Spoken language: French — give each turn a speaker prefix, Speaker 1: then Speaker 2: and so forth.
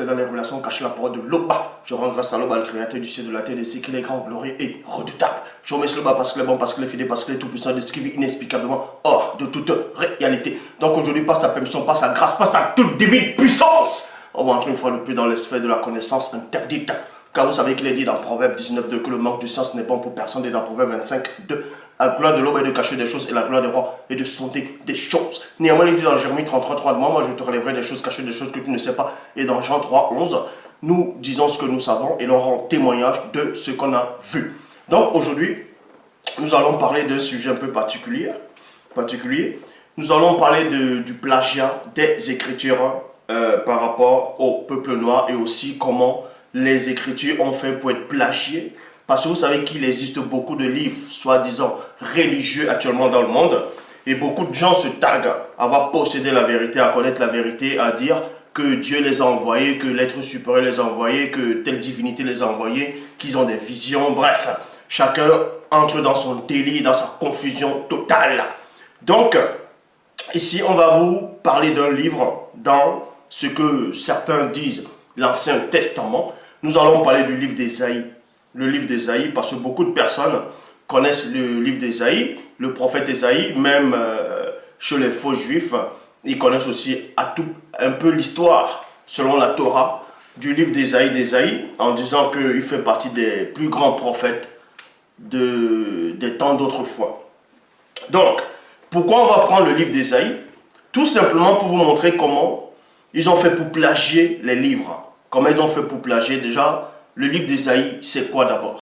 Speaker 1: dans les relations cachées la parole de Loba. Je rends grâce à Loba, le créateur du ciel, de la terre, de ce qu'il est grand, glorieux et redoutable. Je remercie Loba parce qu'il est bon, parce qu'il est fidèle, parce qu'il est tout puissant, de ce qui vit inexplicablement hors de toute réalité. Donc aujourd'hui, par sa permission, par sa grâce, par sa toute divine puissance, on va entrer une fois de plus dans les sphères de la connaissance interdite. Car vous savez qu'il est dit dans Proverbe 19.2 que le manque de sens n'est bon pour personne. Et dans Proverbe 25.2, la gloire de l'homme est de cacher des choses et la gloire des rois est de sonder des choses. Néanmoins, il dit dans Jérémie 33.3, moi je te relèverai des choses cachées, des choses que tu ne sais pas. Et dans Jean 3.11, nous disons ce que nous savons et l'on rend témoignage de ce qu'on a vu. Donc aujourd'hui, nous allons parler d'un sujet un peu particulier. Nous allons parler du plagiat des Écritures par rapport au peuple noir et aussi comment les Écritures ont fait pour être plagiées. Parce que vous savez qu'il existe beaucoup de livres, soi-disant religieux actuellement dans le monde. Et beaucoup de gens se taguent à avoir possédé la vérité, à connaître la vérité, à dire que Dieu les a envoyés, que l'être supérieur les a envoyés, que telle divinité les a envoyés, qu'ils ont des visions. Bref, chacun entre dans son délit, dans sa confusion totale. Donc, ici, on va vous parler d'un livre dans ce que certains disent l'Ancien Testament. Nous allons parler du livre d'Ésaïe. Le livre d'Ésaïe, parce que beaucoup de personnes connaissent le livre d'Ésaïe, le prophète Ésaïe, même chez les faux juifs, ils connaissent aussi un peu l'histoire, selon la Torah, du livre d'Ésaïe, en disant qu'il fait partie des plus grands prophètes des temps d'autrefois. Donc, pourquoi on va prendre le livre d'Ésaïe? Tout simplement pour vous montrer comment ils ont fait pour plagier les livres. Comment ils ont fait pour plagier? Déjà, le livre d'Ésaïe, c'est quoi d'abord?